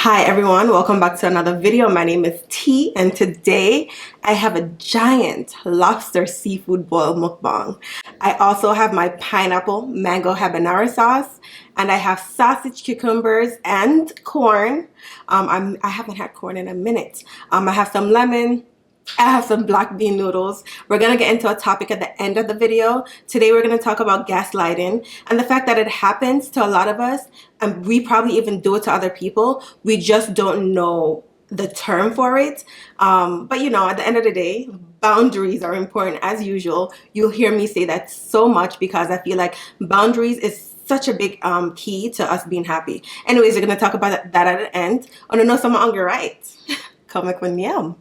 Hi everyone, welcome back to another video. My name is T and today I have a giant lobster seafood boil mukbang. I also have my pineapple mango habanero sauce and I have sausage, cucumbers and corn. I haven't had corn in a minute. I have some lemon. I have some black bean noodles. We're going to get into a topic at the end of the video. Today we're going to talk about gaslighting and the fact that it happens to a lot of us and we probably even do it to other people. We just don't know the term for it. But you know, at the end of the day, boundaries are important as usual. You'll hear me say that so much because I feel like boundaries is such a big key to us being happy. Anyways, we're going to talk about that at the end. Oh no, someone on your right. Come back with yum.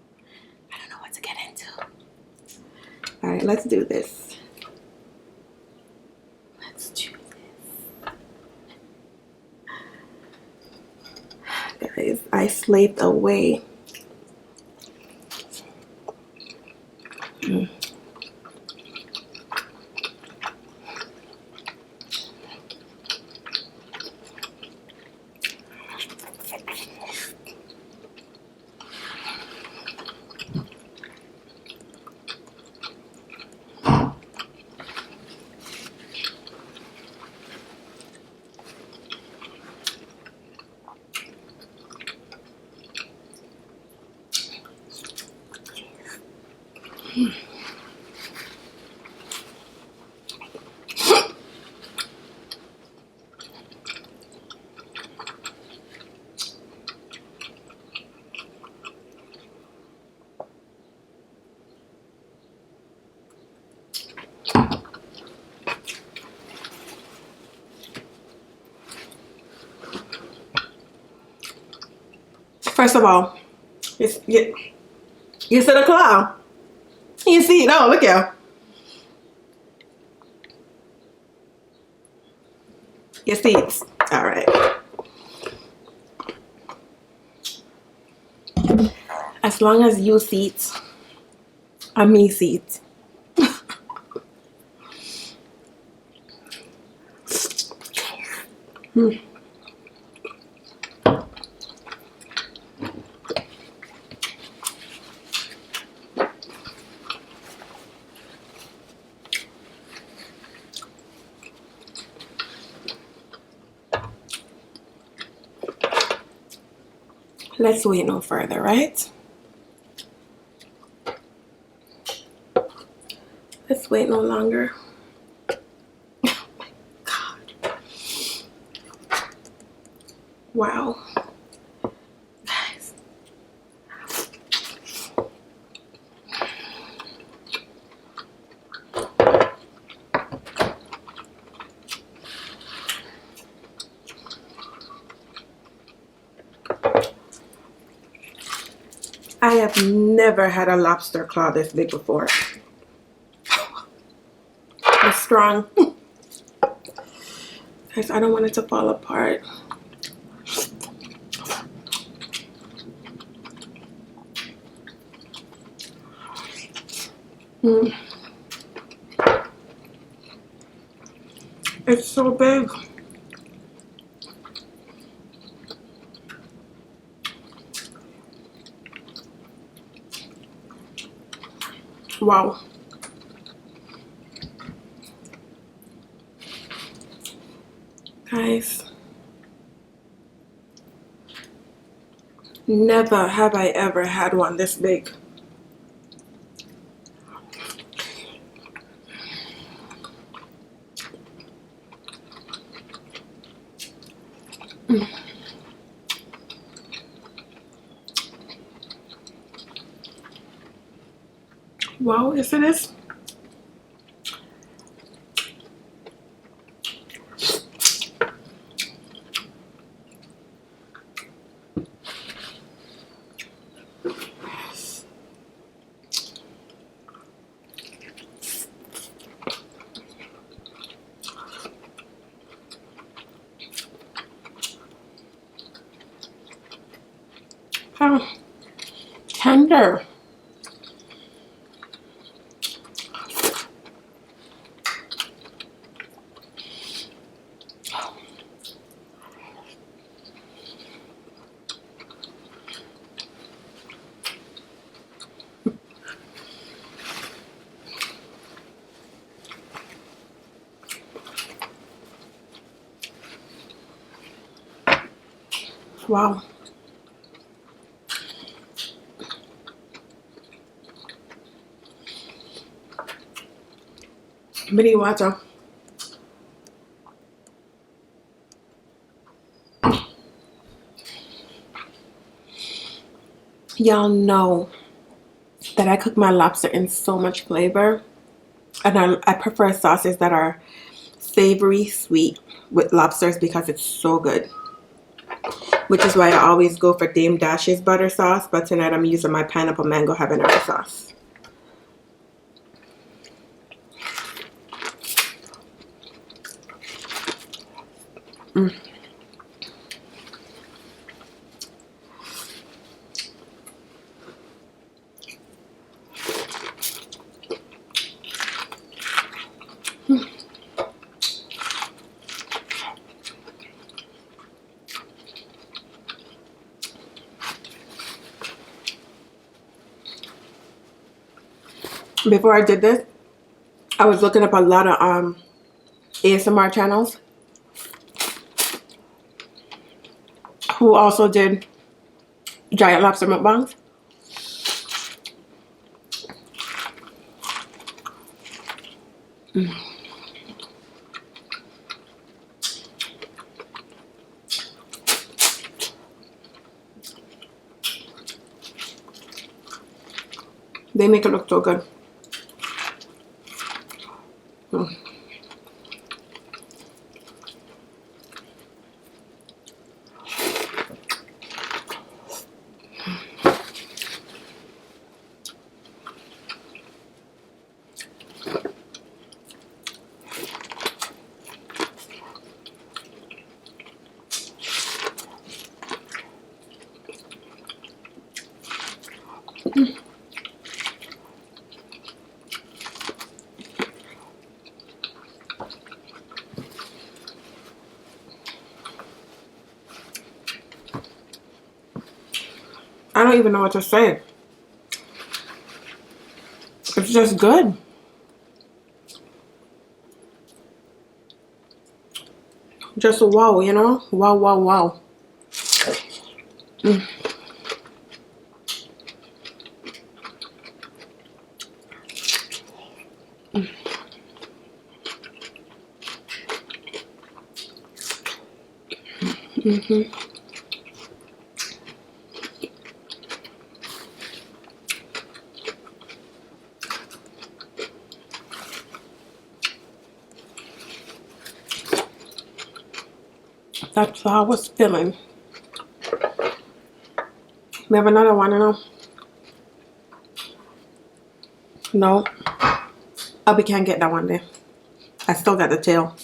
To get into. All right, let's do this. Let's do this. Guys, I slaved away. First of all, you see the clown? You see it? Oh, look here. You see it? All right. As long as you see it, and me see it. Let's wait no further, right? Let's wait no longer. God. Wow. Guys. I have never had a lobster claw this big before. It's strong. Guys, I don't want it to fall apart. It's so big. Wow. Guys, never have I ever had one this big. Wow, yes it is. How tender. Wow. Mini water. Y'all know that I cook my lobster in so much flavor, and I prefer sauces that are savory sweet with lobsters because it's so good, which is why I always go for Dame Dash's butter sauce, but tonight I'm using my pineapple mango habanero sauce. Before I did this, I was looking up a lot of ASMR channels who also did giant lobster mukbangs. They make it look so good. I don't even know what to say. It's just good. Just wow, you know? Wow, wow, wow. That's how I was feeling. We have another one, you know? No. We can't get that one there. I still got the tail.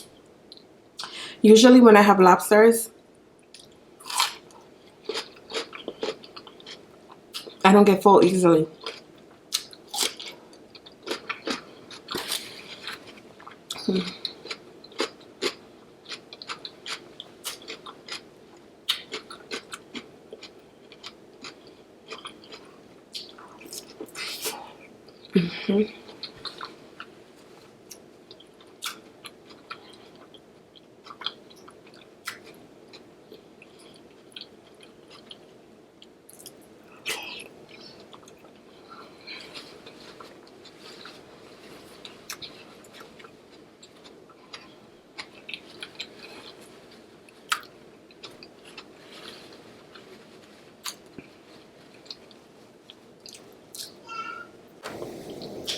Usually when I have lobsters, I don't get full easily.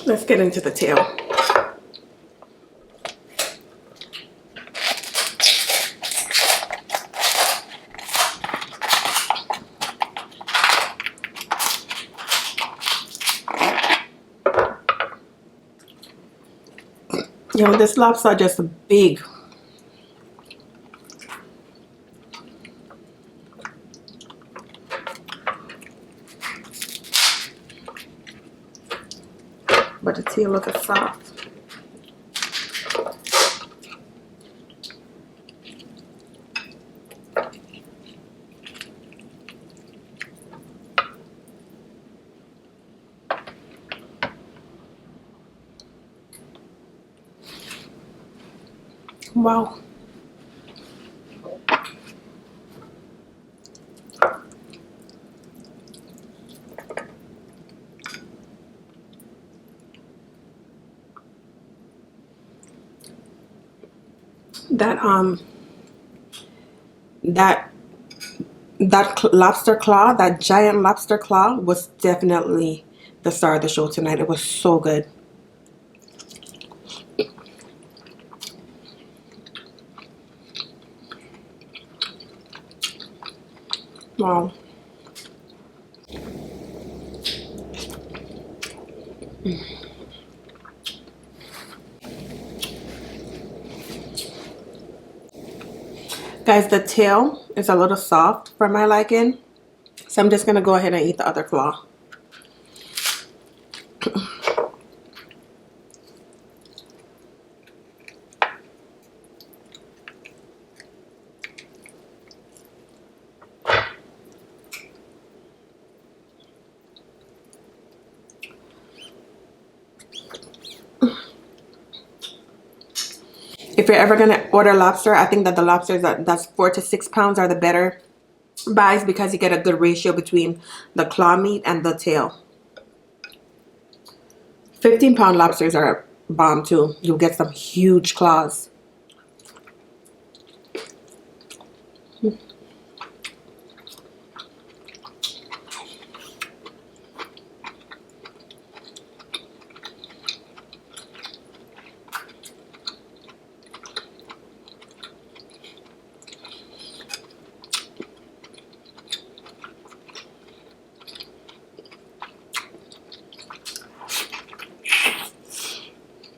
Let's get into the tail. You know, this lobster just big. But the tail looks soft. Wow. that that lobster claw, that giant lobster claw, was definitely the star of the show tonight. It was so good. Wow. Guys, the tail is a little soft for my liking, so I'm just gonna go ahead and eat the other claw. If you're ever gonna order lobster, I think that the lobsters that's 4 to 6 pounds are the better buys, because you get a good ratio between the claw meat and the tail. 15-pound lobsters are bomb too. You'll get some huge claws.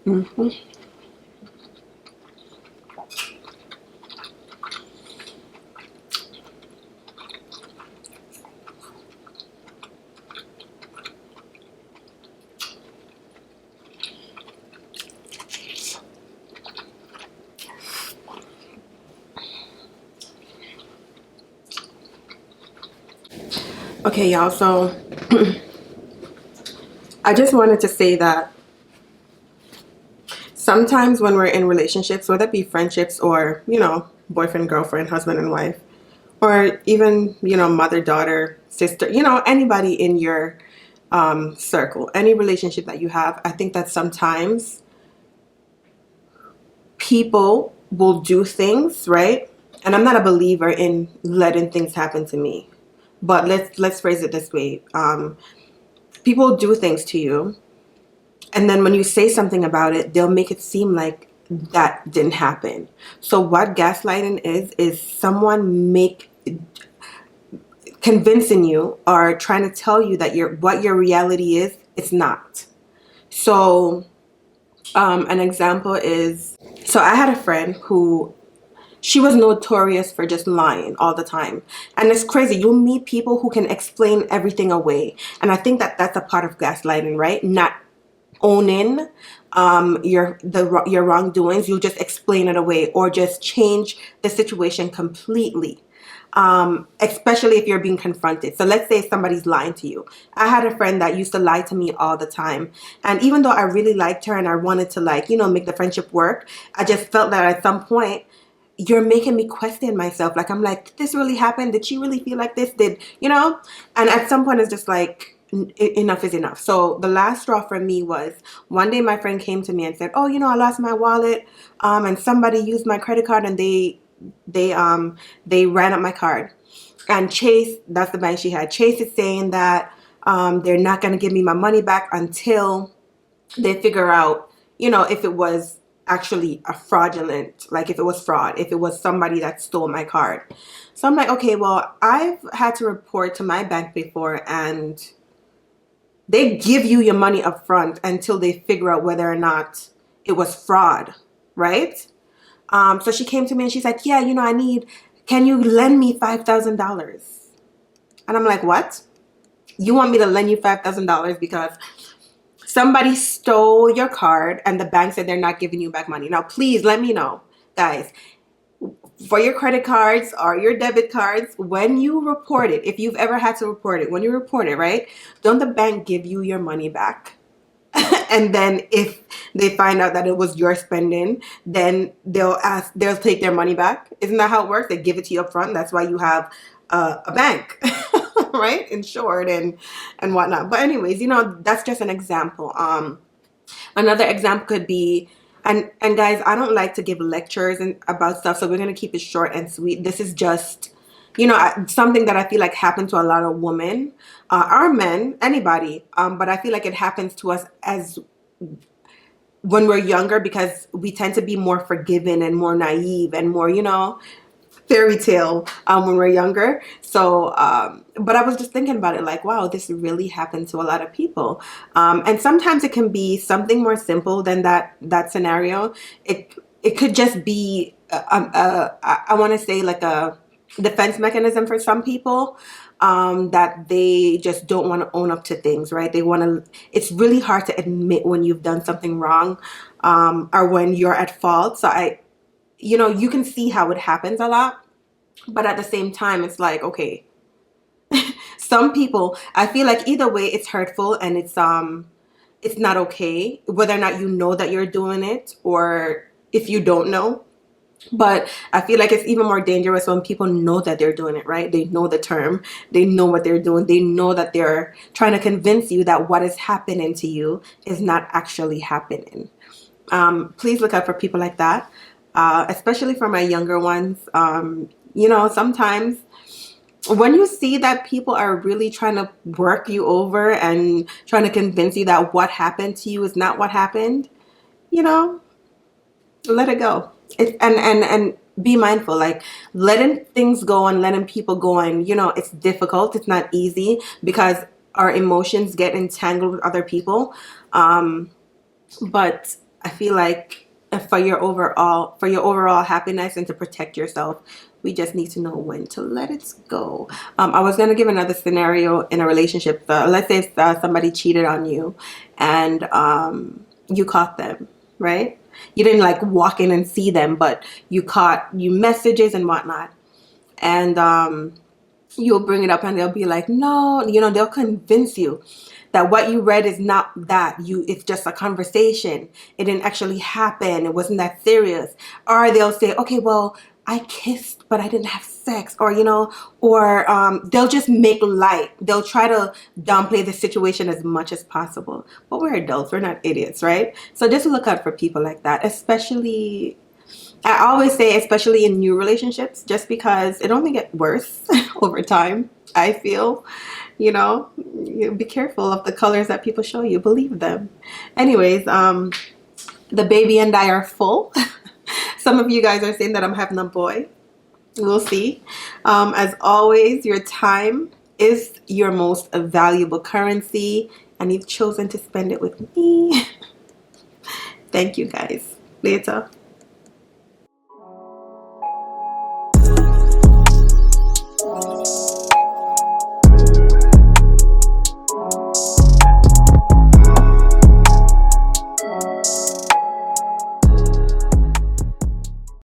Mm-hmm. Okay, y'all, so I just wanted to say that sometimes when we're in relationships, whether it be friendships or, boyfriend, girlfriend, husband and wife, or even, mother, daughter, sister, anybody in your circle, any relationship that you have, I think that sometimes people will do things, right? And I'm not a believer in letting things happen to me, but let's phrase it this way. People do things to you, and then when you say something about it, they'll make it seem like that didn't happen. So what gaslighting is someone convincing you or trying to tell you that what your reality is, it's not. So an example is, so I had a friend who, she was notorious for just lying all the time. And it's crazy. You'll meet people who can explain everything away. And I think that that's a part of gaslighting, right? Not owning your wrongdoings. You'll just explain it away or just change the situation completely. Especially if you're being confronted. So let's say somebody's lying to you. I had a friend that used to lie to me all the time. And even though I really liked her and I wanted to make the friendship work, I just felt that at some point, you're making me question myself. Like, I'm like, did this really happen? Did she really feel like this? And at some point it's just like, enough is enough. So the last straw for me was one day my friend came to me and said, oh, I lost my wallet, and somebody used my credit card and they ran up my card. And Chase, that's the bank she had, Chase is saying that they're not going to give me my money back until they figure out, if it was actually a fraudulent, like if it was fraud, if it was somebody that stole my card. So I'm like, okay, well, I've had to report to my bank before, and they give you your money up front until they figure out whether or not it was fraud, right? So she came to me and she's like, yeah, can you lend me $5,000? And I'm like, what? You want me to lend you $5,000 because somebody stole your card and the bank said they're not giving you back money? Now, please let me know, guys, for your credit cards or your debit cards, when you report it, if you've ever had to report it, when you report it, right, don't the bank give you your money back? And then if they find out that it was your spending, then they'll take their money back. Isn't that how it works? They give it to you up front. That's why you have a bank, right? Insured and whatnot. But anyways, that's just an example. Another example could be, And guys, I don't like to give lectures and about stuff, so we're gonna keep it short and sweet. This is just, something that I feel like happened to a lot of women, or men, anybody. But I feel like it happens to us as when we're younger because we tend to be more forgiving and more naive and more, fairy tale when we're younger. So but I was just thinking about it like, wow, this really happened to a lot of people. And sometimes it can be something more simple than that scenario. It could just be I want to say like a defense mechanism for some people, that they just don't want to own up to things, right? They want to, it's really hard to admit when you've done something wrong, or when you're at fault. So you can see how it happens a lot, but at the same time, it's like, okay, some people, I feel like either way, it's hurtful and it's not okay, whether or not you know that you're doing it or if you don't know. But I feel like it's even more dangerous when people know that they're doing it, right? They know the term, they know what they're doing, they know that they're trying to convince you that what is happening to you is not actually happening. Please look out for people like that, especially for my younger ones. Sometimes when you see that people are really trying to work you over and trying to convince you that what happened to you is not what happened, you know, let it go. And be mindful, like letting things go and letting people go, and it's difficult, it's not easy because our emotions get entangled with other people. But I feel like for your overall happiness and to protect yourself, we just need to know when to let it go. I was going to give another scenario in a relationship. Let's say somebody cheated on you and you caught them, right? You didn't like walk in and see them, but you caught you messages and whatnot. And you'll bring it up and they'll be like, no, they'll convince you that what you read is not that. It's just a conversation. It didn't actually happen. It wasn't that serious. Or they'll say, okay, well, I kissed, but I didn't have sex. Or, they'll just make light. They'll try to downplay the situation as much as possible. But we're adults. We're not idiots, right? So just look out for people like that, especially, I always say, especially in new relationships, just because it only gets worse over time, I feel. Be careful of the colors that people show you. Believe them. Anyways, the baby and I are full. Some of you guys are saying that I'm having a boy. We'll see. As always, your time is your most valuable currency, and you've chosen to spend it with me. Thank you guys. Later.